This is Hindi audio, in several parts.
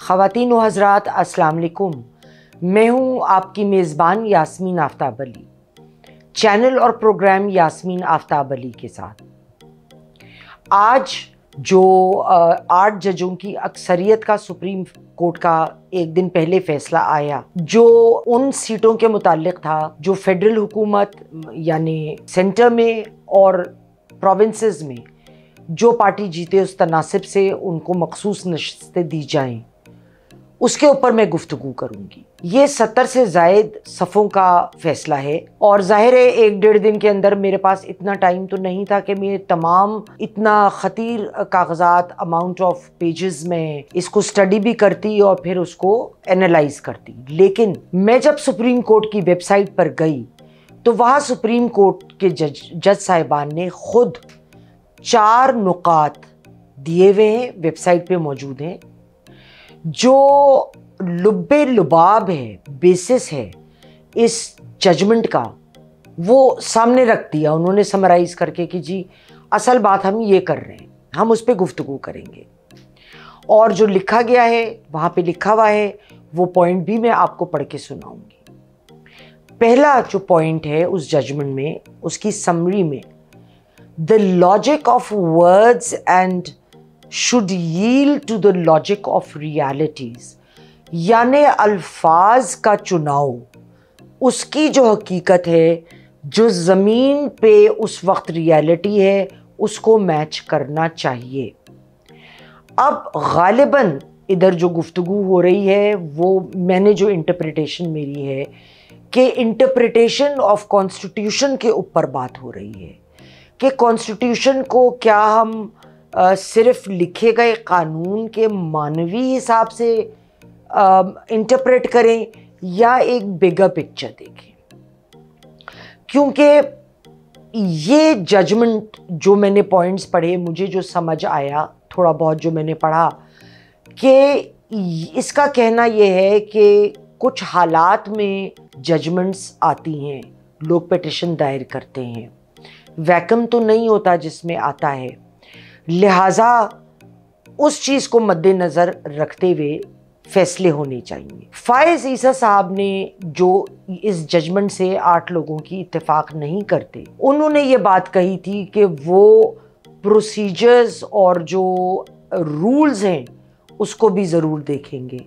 ख़वातीन व हज़रात अस्सलाम वालेकुम। मैं हूँ आपकी मेज़बान यास्मीन आफ्ताब अली, चैनल और प्रोग्राम यास्मीन आफ्ताब अली के साथ। आज जो 8 जजों की अक्सरियत का सुप्रीम कोर्ट का एक दिन पहले फैसला आया, जो उन सीटों के मुताल्लिक था जो फेडरल हुकूमत यानी सेंटर में और प्रोविंसेस में जो पार्टी जीते उस तनासिब से उनको मखसूस नशिस्तें दी जाएं, उसके ऊपर मैं गुफ्तगू करूंगी। ये 70 से ज़ायद सफ़ों का फैसला है और जाहिर है 1-1.5 दिन के अंदर मेरे पास इतना टाइम तो नहीं था कि मैं तमाम इतना ख़तीर कागज़ात, अमाउंट ऑफ पेजेस में इसको स्टडी भी करती और फिर उसको एनालाइज करती। लेकिन मैं जब सुप्रीम कोर्ट की वेबसाइट पर गई तो वहाँ सुप्रीम कोर्ट के जज साहिबान ने खुद 4 नुकात दिए हुए हैं, वेबसाइट पे मौजूद हैं, जो लुब्बे लुबाब है, बेसिस है इस जजमेंट का, वो सामने रख दिया उन्होंने समराइज करके कि जी असल बात हम ये कर रहे हैं, हम उस पर गुफ्तगू करेंगे। और जो लिखा गया है वहाँ पे लिखा हुआ है वो पॉइंट भी मैं आपको पढ़ के सुनाऊंगी। पहला जो पॉइंट है उस जजमेंट में, उसकी समरी में, the logic of words and should yield to the logic of realities, यानी अल्फाज का चुनाव उसकी जो हकीकत है, जो ज़मीन पे उस वक्त रियलिटी है, उसको मैच करना चाहिए। अब गालिबन इधर जो गुफ्तगू हो रही है वो मैंने जो इंटरप्रिटेशन मेरी है कि इंटरप्रिटेशन ऑफ कॉन्स्टिट्यूशन के ऊपर बात हो रही है कि कॉन्स्टिट्यूशन को क्या हम सिर्फ लिखे गए कानून के मानवी हिसाब से इंटरप्रेट करें या एक बिगर पिक्चर देखें। क्योंकि ये जजमेंट जो मैंने पॉइंट्स पढ़े, मुझे जो समझ आया थोड़ा बहुत जो मैंने पढ़ा, कि इसका कहना ये है कि कुछ हालात में जजमेंट्स आती हैं, लोग पिटिशन दायर करते हैं, वैकम तो नहीं होता जिसमें आता है, लिहाजा उस चीज़ को मद्देनज़र रखते हुए फैसले होने चाहिए। फायज़ ईसा साहब ने जो इस जजमेंट से 8 लोगों की इत्तेफाक नहीं करते, उन्होंने ये बात कही थी कि वो प्रोसीजर्स और जो रूल्स हैं उसको भी ज़रूर देखेंगे।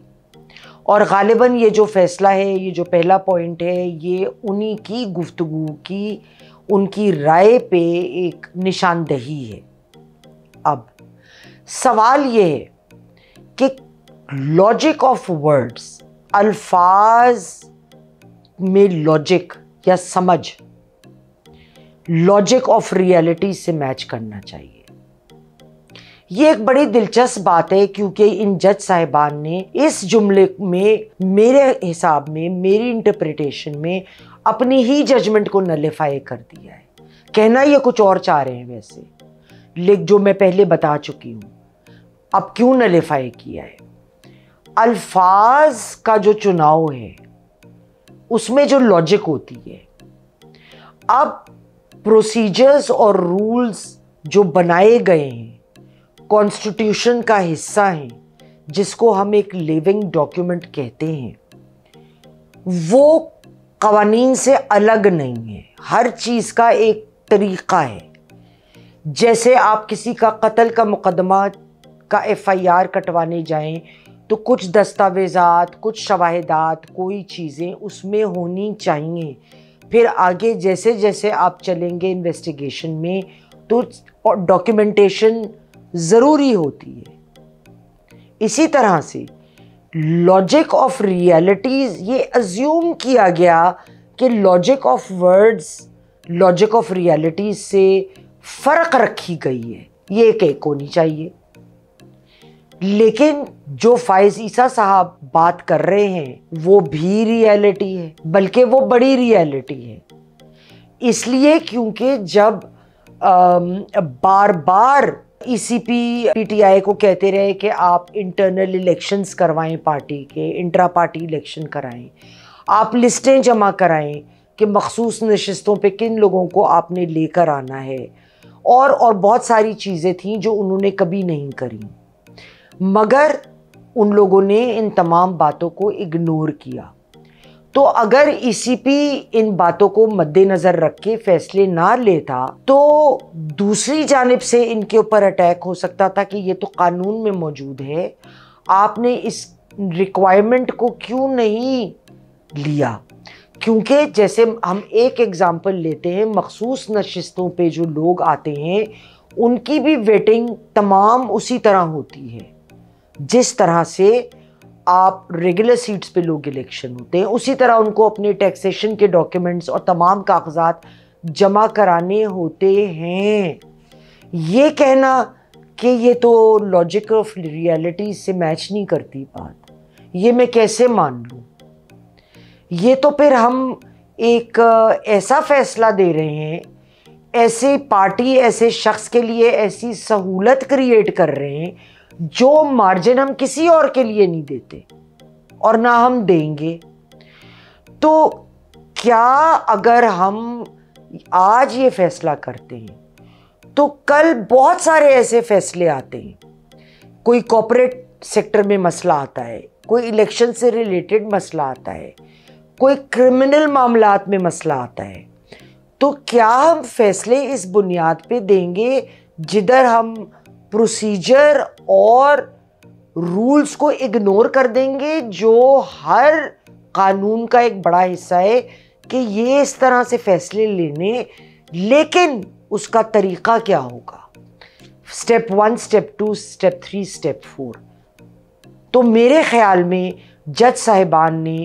और ग़ालिबन ये जो फ़ैसला है, ये जो पहला पॉइंट है, ये उन्हीं की गुफ्तगू की, उनकी राय पे एक निशानदही है। अब सवाल ये है कि लॉजिक ऑफ वर्ड्स, अल्फाज में लॉजिक या समझ लॉजिक ऑफ रियलिटी से मैच करना चाहिए। ये एक बड़ी दिलचस्प बात है क्योंकि इन जज साहिबान ने इस जुमले में मेरे हिसाब में, मेरी इंटरप्रिटेशन में अपनी ही जजमेंट को नलिफाई कर दिया है। कहना ये कुछ और चाह रहे हैं वैसे, लेकिन जो मैं पहले बता चुकी हूँ, अब क्यों नलिफाई किया है। अल्फाज का जो चुनाव है उसमें जो लॉजिक होती है, अब प्रोसीजर्स और रूल्स जो बनाए गए हैं कॉन्स्टिट्यूशन का हिस्सा हैं, जिसको हम एक लिविंग डॉक्यूमेंट कहते हैं, वो कवानीन से अलग नहीं है। हर चीज़ का एक तरीक़ा है। जैसे आप किसी का कत्ल का मुकदमा का FIR कटवाने जाएं तो कुछ दस्तावेज़ात, कुछ शवाहिदात, कोई चीज़ें उसमें होनी चाहिए। फिर आगे जैसे जैसे आप चलेंगे इन्वेस्टिगेशन में तो डॉक्यूमेंटेशन ज़रूरी होती है। इसी तरह से लॉजिक ऑफ रियलिटीज़, ये अज्यूम किया गया कि logic of words logic of realities से फ़र्क रखी गई है, ये एक होनी चाहिए। लेकिन जो फायज़ ईसा साहब बात कर रहे हैं वो भी रियलिटी है, बल्कि वो बड़ी रियलिटी है। इसलिए क्योंकि जब बार बार ECP PTI को कहते रहे कि आप इंटरनल इलेक्शंस करवाएं, पार्टी के इंट्रा पार्टी इलेक्शन कराएं, आप लिस्टें जमा कराएं कि मखसूस नशिस्तों पे किन लोगों को आपने लेकर आना है, और बहुत सारी चीज़ें थी जो उन्होंने कभी नहीं करी। मगर उन लोगों ने इन तमाम बातों को इग्नोर किया। तो अगर ईसीपी इन बातों को मद्देनजर रख के फैसले ना लेता तो दूसरी जानिब से इनके ऊपर अटैक हो सकता था कि ये तो कानून में मौजूद है, आपने इस रिक्वायरमेंट को क्यों नहीं लिया। क्योंकि जैसे हम एक एग्जांपल लेते हैं, मखसूस नशिस्तों पे जो लोग आते हैं उनकी भी वेटिंग तमाम उसी तरह होती है जिस तरह से आप रेगुलर सीट्स पे लोग इलेक्शन होते हैं, उसी तरह उनको अपने टैक्सेशन के डॉक्यूमेंट्स और तमाम कागजात जमा कराने होते हैं। ये कहना कि ये तो लॉजिक ऑफ रियलिटी से मैच नहीं करती बात, ये मैं कैसे मान लूँ। ये तो फिर हम एक ऐसा फैसला दे रहे हैं, ऐसे पार्टी ऐसे शख्स के लिए ऐसी सहूलत क्रिएट कर रहे हैं जो मार्जिन हम किसी और के लिए नहीं देते और ना हम देंगे। तो क्या अगर हम आज ये फैसला करते हैं तो कल बहुत सारे ऐसे फैसले आते हैं, कोई कॉर्पोरेट सेक्टर में मसला आता है, कोई इलेक्शन से रिलेटेड मसला आता है, कोई क्रिमिनल मामलात में मसला आता है, तो क्या हम फैसले इस बुनियाद पे देंगे जिधर हम प्रोसीजर और रूल्स को इग्नोर कर देंगे जो हर कानून का एक बड़ा हिस्सा है कि ये इस तरह से फैसले लेने, लेकिन उसका तरीका क्या होगा, स्टेप 1, स्टेप 2, स्टेप 3, स्टेप 4। तो मेरे ख्याल में जज साहिबान ने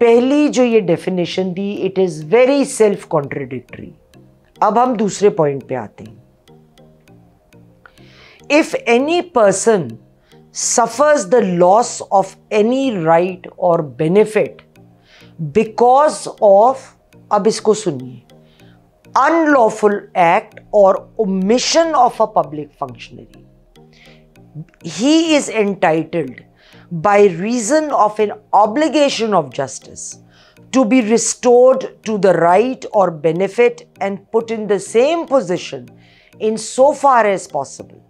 पहली जो ये definition the, it is very self contradictory. अब हम दूसरे पॉइंट पे आते हैं। If any person suffers the loss of any right or benefit because of, अब इसको सुनिए, unlawful act or omission of a public functionary, he is entitled by reason of an obligation of justice to be restored to the right or benefit and put in the same position in so far as possible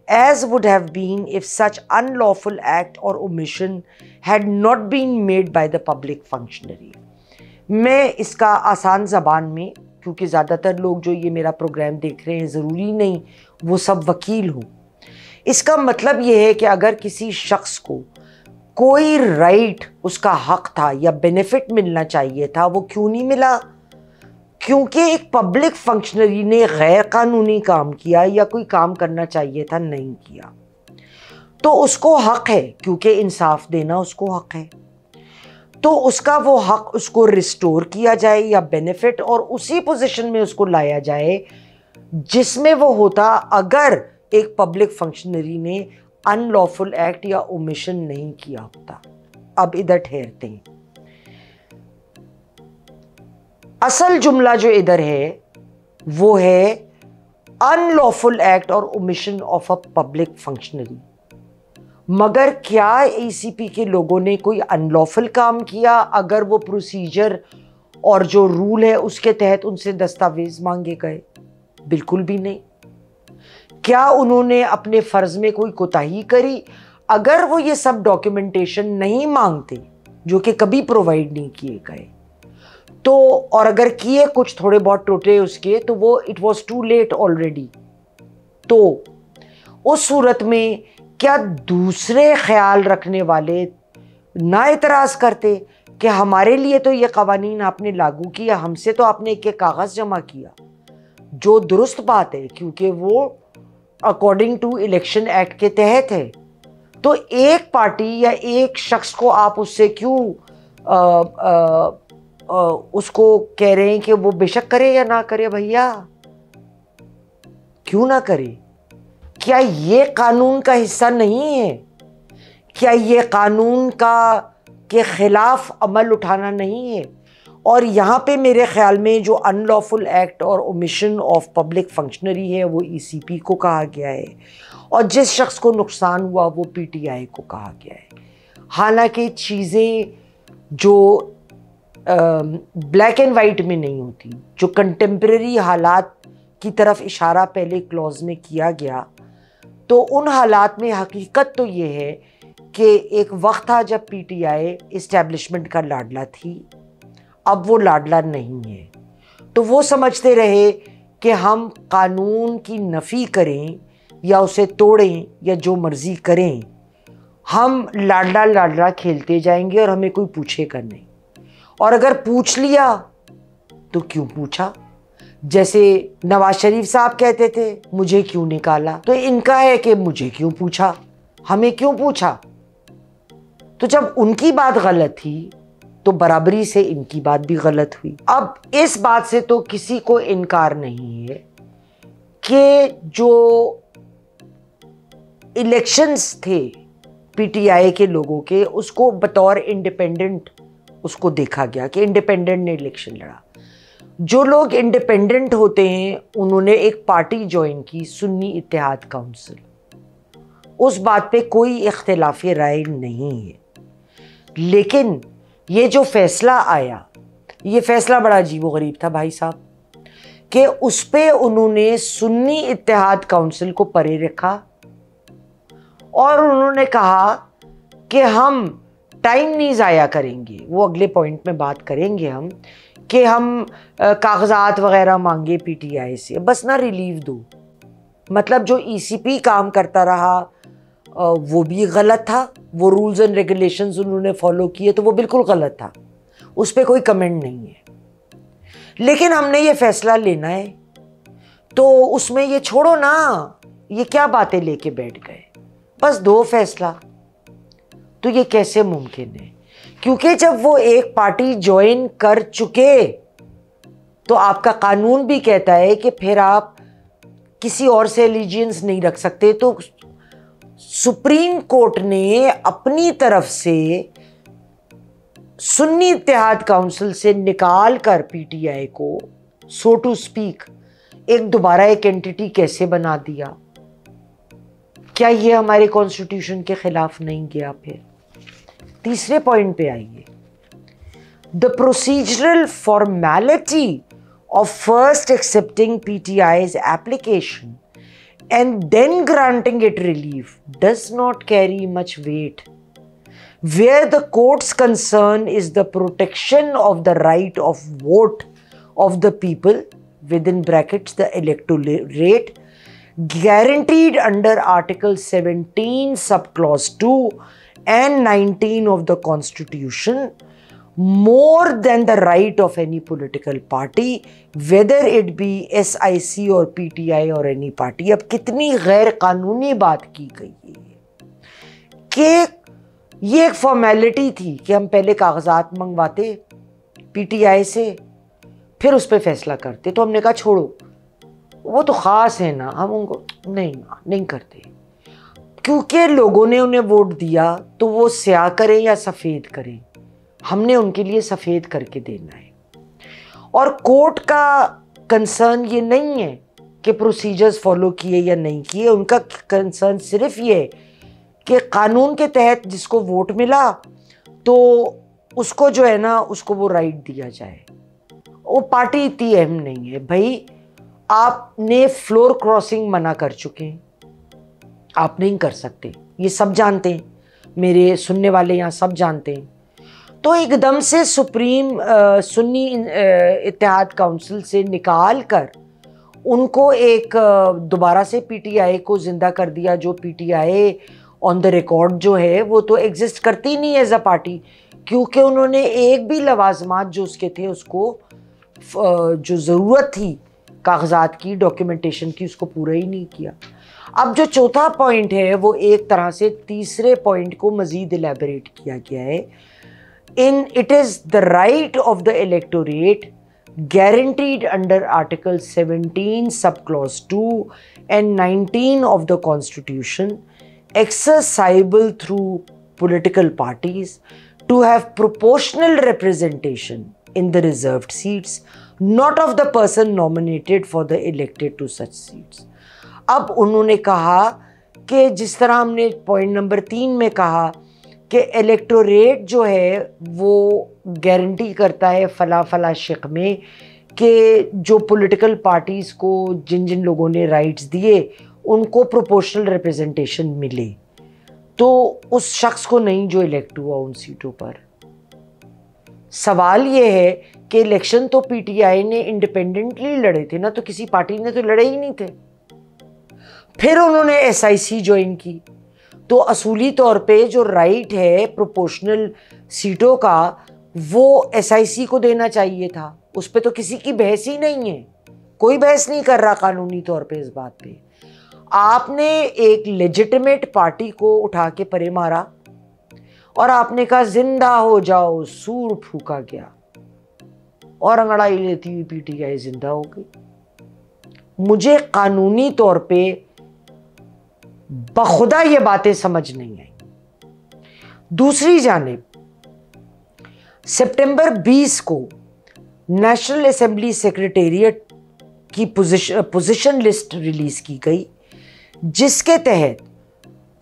as would have been if such unlawful act or omission had not been made by the public functionary। मैं इसका आसान ज़बान में, क्योंकि ज़्यादातर लोग जो ये मेरा प्रोग्राम देख रहे हैं ज़रूरी नहीं वो सब वकील हो, इसका मतलब ये है कि अगर किसी शख्स को कोई राइट, उसका हक था या बेनिफिट मिलना चाहिए था, वो क्यों नहीं मिला? क्योंकि एक पब्लिक फंक्शनरी ने गैर कानूनी काम किया या कोई काम करना चाहिए था नहीं किया, तो उसको हक है, क्योंकि इंसाफ देना उसको हक है, तो उसका वो हक उसको रिस्टोर किया जाए या बेनिफिट, और उसी पोजीशन में उसको लाया जाए जिसमें वो होता अगर एक पब्लिक फंक्शनरी ने अनलॉफुल एक्ट या ओमिशन नहीं किया होता। अब इधर ठहरते हैं, असल जुमला जो इधर है वो है अनलॉफुल एक्ट और omission of a public functionary. मगर क्या ईसीपी के लोगों ने कोई अनलॉफुल काम किया अगर वो प्रोसीजर और जो रूल है उसके तहत उनसे दस्तावेज मांगे गए? बिल्कुल भी नहीं। क्या उन्होंने अपने फर्ज में कोई कोताही करी अगर वो ये सब डॉक्यूमेंटेशन नहीं मांगते, जो कि कभी प्रोवाइड नहीं किए गए? तो और अगर किए कुछ थोड़े बहुत टोटे उसके, तो वो it was too late already. तो उस सूरत में क्या दूसरे ख्याल रखने वाले ना इतराज़ करते कि हमारे लिए तो ये कवानीन आपने लागू किया, हमसे तो आपने एक कागज़ जमा किया, जो दुरुस्त बात है क्योंकि वो अकॉर्डिंग टू इलेक्शन एक्ट के तहत है। तो एक पार्टी या एक शख्स को आप उससे क्यों उसको कह रहे हैं कि वो बेशक करे या ना करे? भैया क्यों ना करे? क्या ये कानून का हिस्सा नहीं है? क्या ये कानून का के खिलाफ अमल उठाना नहीं है? और यहाँ पे मेरे ख्याल में जो अनलॉफुल एक्ट और ओमिशन ऑफ पब्लिक फंक्शनरी है वो ईसीपी को कहा गया है, और जिस शख्स को नुकसान हुआ वो पीटीआई को कहा गया है। हालांकि चीज़ें जो ब्लैक एंड वाइट में नहीं होती, जो कंटेम्प्रेरी हालात की तरफ इशारा पहले क्लॉज में किया गया, तो उन हालात में हकीकत तो ये है कि एक वक्त था जब पीटीआई इस्टेब्लिशमेंट का लाडला थी, अब वो लाडला नहीं है। तो वो समझते रहे कि हम कानून की नफ़ी करें या उसे तोड़ें या जो मर्ज़ी करें, हम लाडला लाडला खेलते जाएंगे और हमें कोई पूछेगा नहीं। और अगर पूछ लिया तो क्यों पूछा? जैसे नवाज शरीफ साहब कहते थे मुझे क्यों निकाला, तो इनका है कि मुझे क्यों पूछा, हमें क्यों पूछा। तो जब उनकी बात गलत थी तो बराबरी से इनकी बात भी गलत हुई। अब इस बात से तो किसी को इनकार नहीं है कि जो इलेक्शंस थे पीटीआई के लोगों के, उसको बतौर इंडिपेंडेंट उसको देखा गया कि इंडिपेंडेंट ने इलेक्शन लड़ा। जो लोग इंडिपेंडेंट होते हैं उन्होंने एक पार्टी ज्वाइन की, सुन्नी इत्तेहाद काउंसिल। उस बात पे कोई इख्तिलाफ़ी राय नहीं है। लेकिन ये जो फैसला आया, ये फैसला बड़ा अजीबोगरीब था भाई साहब, कि उस पे उन्होंने सुन्नी इत्तेहाद काउंसिल को परे रखा और उन्होंने कहा कि हम टाइम नहीं ज़ाया करेंगे। वो अगले पॉइंट में बात करेंगे हम कि हम कागजात वगैरह मांगे पीटीआई से, बस ना रिलीव दो। मतलब जो ईसीपी काम करता रहा वो भी गलत था, वो रूल्स एंड रेगुलेशंस उन्होंने फॉलो किए तो वो बिल्कुल गलत था, उस पर कोई कमेंट नहीं है। लेकिन हमने ये फैसला लेना है तो उसमें ये छोड़ो ना, ये क्या बातें लेके बैठ गए, बस दो फैसला। तो ये कैसे मुमकिन है? क्योंकि जब वो एक पार्टी ज्वाइन कर चुके तो आपका कानून भी कहता है कि फिर आप किसी और से एलिजियंस नहीं रख सकते। तो सुप्रीम कोर्ट ने अपनी तरफ से सुन्नी इत्तेहाद काउंसिल से निकाल कर पीटीआई को, सो टू स्पीक, दोबारा एक एंटिटी कैसे बना दिया? क्या ये हमारे कॉन्स्टिट्यूशन के खिलाफ नहीं गया? फिर तीसरे पॉइंट पे आइए। The procedural formality of first accepting PTI's application and then granting it relief does not carry much weight, where the court's concern is the protection of the right of vote of the people, within brackets the electorate, guaranteed under Article 17 subclause 2 and 19 of the Constitution, more than the right of any political party, whether it be SIC or PTI or any party। अब कितनी गैर कानूनी बात की गई है कि ये एक फॉर्मेलिटी थी कि हम पहले कागजात मंगवाते पीटीआई से, फिर उस पर फैसला करते। तो हमने कहा छोड़ो, वो तो ख़ास है ना, हम उनको नहीं करते, क्योंकि लोगों ने उन्हें वोट दिया तो वो स्याह करें या सफ़ेद करें, हमने उनके लिए सफ़ेद करके देना है। और कोर्ट का कंसर्न ये नहीं है कि प्रोसीजर्स फॉलो किए या नहीं किए, उनका कंसर्न सिर्फ ये है कि कानून के तहत जिसको वोट मिला तो उसको जो है ना, उसको वो राइट दिया जाए। वो पार्टी इतनी अहम नहीं है भाई। आपने फ्लोर क्रॉसिंग मना कर चुके हैं, आप नहीं कर सकते, ये सब जानते हैं, मेरे सुनने वाले यहाँ सब जानते हैं। तो एकदम से सुन्नी इत्तेहाद काउंसिल से निकाल कर उनको एक दोबारा से पीटीआई को ज़िंदा कर दिया, जो पीटीआई ऑन द रिकॉर्ड जो है वो तो एग्जिस्ट करती नहीं एज अ पार्टी, क्योंकि उन्होंने एक भी लवाजमात जो उसके थे उसको जो ज़रूरत थी कागजात की, डॉक्यूमेंटेशन की, उसको पूरा ही नहीं किया। अब जो चौथा पॉइंट है वो एक तरह से तीसरे पॉइंट को मज़ीद एलैबोरेट किया गया है। It is the right of the electorate guaranteed under Article 17 subclause 2 and 19 of the Constitution, exercisable through political parties, to have proportional representation in the reserved seats, not of the person nominated for the elected to such seats। अब उन्होंने कहा कि जिस तरह हमने पॉइंट नंबर 3 में कहा कि इलेक्टोरेट जो है वो गारंटी करता है फला शिक में कि जो पॉलिटिकल पार्टीज़ को जिन जिन लोगों ने राइट्स दिए उनको प्रोपोर्शनल रिप्रेजेंटेशन मिले। तो तो उस शख्स को नहीं जो इलेक्ट हुआ उन सीटों पर। सवाल ये है कि इलेक्शन तो पीटीआई ने इंडिपेंडेंटली लड़े थे ना, तो किसी पार्टी ने तो लड़े ही नहीं थे। फिर उन्होंने एसआईसी ज्वाइन की, तो असूली तौर पे जो राइट है प्रोपोर्शनल सीटों का वो एसआईसी को देना चाहिए था। उस पर तो किसी की बहस ही नहीं है, कोई बहस नहीं कर रहा कानूनी तौर पे इस बात पे। आपने एक लेजिटिमेट पार्टी को उठा के परे मारा और आपने कहा जिंदा हो जाओ, सूर फूका गया और अंगड़ाई लेती हुई पीटीआई जिंदा हो गई। मुझे कानूनी तौर पे बखुदा ये बातें समझ नहीं आई। दूसरी जानिब सितंबर 20 को नेशनल असेंबली सेक्रेटेरिएट की पोजीशन लिस्ट रिलीज की गई, जिसके तहत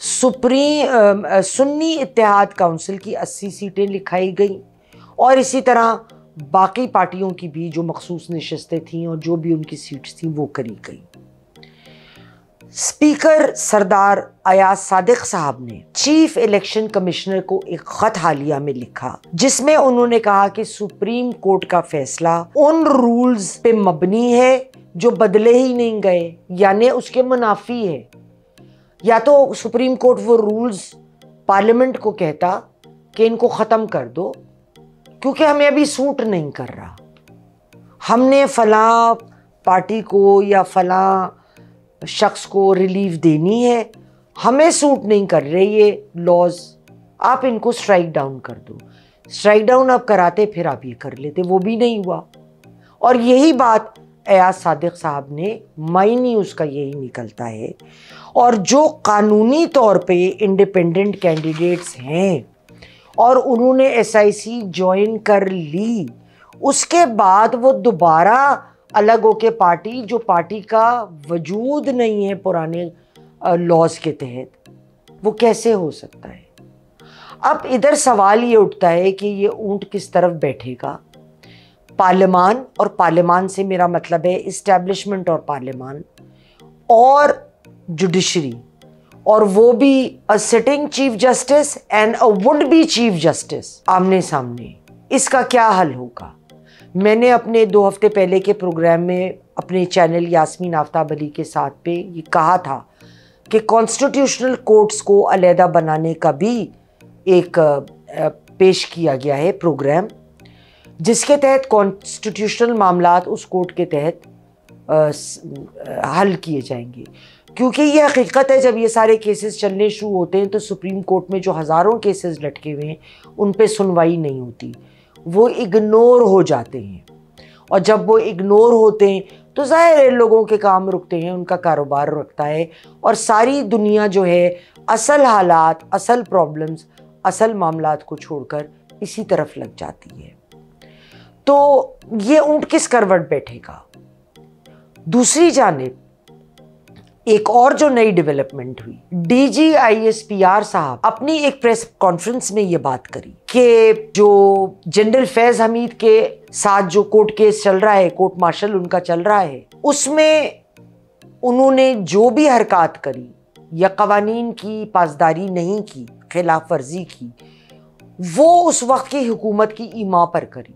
सुन्नी इत्तेहाद काउंसिल की 80 सीटें लिखाई गई और इसी तरह बाकी पार्टियों की भी जो मखसूस नशस्तें थीं और जो भी उनकी सीट्स थीं वो करी गई। स्पीकर सरदार अयाज सादिक साहब ने चीफ इलेक्शन कमिश्नर को एक खत हालिया में लिखा, जिसमें उन्होंने कहा कि सुप्रीम कोर्ट का फैसला उन रूल्स पे मबनी है जो बदले ही नहीं गए, यानी उसके मुनाफी है। या तो सुप्रीम कोर्ट वो रूल्स पार्लियामेंट को कहता कि इनको ख़त्म कर दो क्योंकि हमें अभी सूट नहीं कर रहा, हमने फलां पार्टी को या फलां शख्स को रिलीफ देनी है, हमें सूट नहीं कर रहे ये लॉज, आप इनको स्ट्राइक डाउन कर दो। स्ट्राइक डाउन आप कराते फिर आप ये कर लेते, वो भी नहीं हुआ। और यही बात अयाज सादिक साहब ने माई न्यूज़ का यही निकलता है। और जो कानूनी तौर पे इंडिपेंडेंट कैंडिडेट्स हैं और उन्होंने एसआईसी ज्वाइन कर ली, उसके बाद वो दोबारा अलग होके पार्टी, जो पार्टी का वजूद नहीं है पुराने लॉज के तहत, वो कैसे हो सकता है। अब इधर सवाल ये उठता है कि ये ऊंट किस तरफ बैठेगा। पार्लियामान, और पार्लियामान से मेरा मतलब है इस्टेब्लिशमेंट और पार्लियामान और जुडिशरी, और वो भी a sitting chief justice and a would be chief justice आमने सामने, इसका क्या हल होगा। मैंने अपने 2 हफ्ते पहले के प्रोग्राम में अपने चैनल यास्मीन आफ्ताब अली के साथ पे ये कहा था कि कॉन्स्टिट्यूशनल कोर्ट्स को अलहदा बनाने का भी एक पेश किया गया है प्रोग्राम, जिसके तहत कॉन्स्टिट्यूशनल मामलात उस कोर्ट के तहत हल किए जाएंगे। क्योंकि ये हकीकत है, जब ये सारे केसेस चलने शुरू होते हैं तो सुप्रीम कोर्ट में जो हज़ारों केसेस लटके हुए हैं उन पे सुनवाई नहीं होती, वो इग्नोर हो जाते हैं। और जब वो इग्नोर होते हैं तो ज़ाहिर है लोगों के काम रुकते हैं, उनका कारोबार रुकता है और सारी दुनिया जो है असल हालात, असल प्रॉब्लम्स, असल मामलात को छोड़कर इसी तरफ लग जाती है। तो ये ऊंट किस करवट बैठेगा। दूसरी जानिब एक और जो नई डेवलपमेंट हुई, डीजी आईएसपीआर साहब अपनी एक प्रेस कॉन्फ्रेंस में ये बात करी कि जो जनरल फैज हमीद के साथ जो कोर्ट केस चल रहा है, कोर्ट मार्शल उनका चल रहा है, उसमें उन्होंने जो भी हरकत करी या कवानीन की पासदारी नहीं की, खिलाफ वर्जी की, वो उस वक्त की हुकूमत की ईमा पर करी।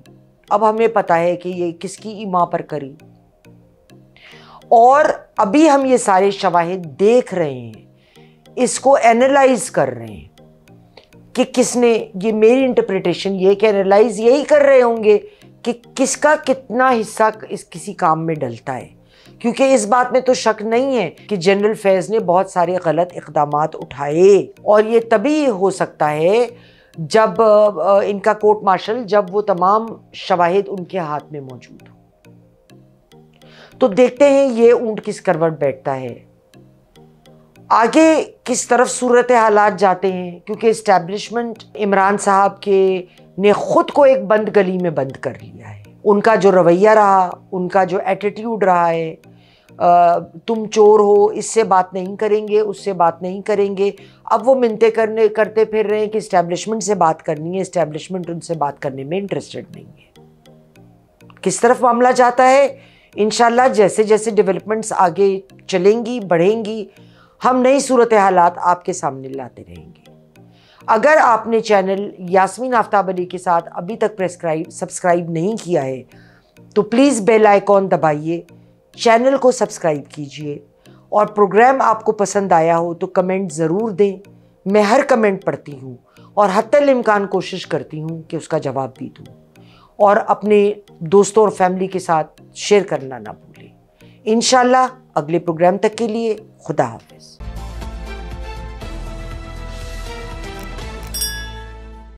अब हमें पता है कि ये किसकी ईमा पर करी, और अभी हम ये सारे शवाहिद देख रहे हैं, इसको एनालाइज कर रहे हैं कि किसने, ये मेरी इंटरप्रिटेशन ये कि एनालाइज यही कर रहे होंगे कि किसका कितना हिस्सा इस किसी काम में डलता है। क्योंकि इस बात में तो शक नहीं है कि जनरल फैज ने बहुत सारे गलत इक़दामात उठाए, और ये तभी हो सकता है जब इनका कोर्ट मार्शल, जब वो तमाम शवाहिद उनके हाथ में मौजूद हो। तो देखते हैं ये ऊंट किस करवट बैठता है, आगे किस तरफ सूरत हालात जाते हैं। क्योंकि इस्टेब्लिशमेंट इमरान साहब के ने खुद को एक बंद गली में बंद कर लिया है। उनका जो रवैया रहा, उनका जो एटीट्यूड रहा है, तुम चोर हो, इससे बात नहीं करेंगे, उससे बात नहीं करेंगे। अब वो मिन्नतें करते फिर रहे हैं कि इस्टेब्लिशमेंट से बात करनी है, इस्टेब्लिशमेंट उनसे बात करने में इंटरेस्टेड नहीं है। किस तरफ मामला जाता है, इंशाल्लाह जैसे जैसे डेवलपमेंट्स आगे चलेंगी, बढ़ेंगी, हम नई सूरत हालात आपके सामने लाते रहेंगे। अगर आपने चैनल यास्मीन आफ्ताब अली के साथ अभी तक सब्सक्राइब नहीं किया है तो प्लीज़ बेल आइकॉन दबाइए, चैनल को सब्सक्राइब कीजिए और प्रोग्राम आपको पसंद आया हो तो कमेंट ज़रूर दें। मैं हर कमेंट पढ़ती हूँ और हत्तल इम्कान कोशिश करती हूँ कि उसका जवाब भी दूँ, और अपने दोस्तों और फैमिली के साथ शेयर करना ना भूलें। इंशाल्लाह अगले प्रोग्राम तक के लिए खुदा हाफिज़।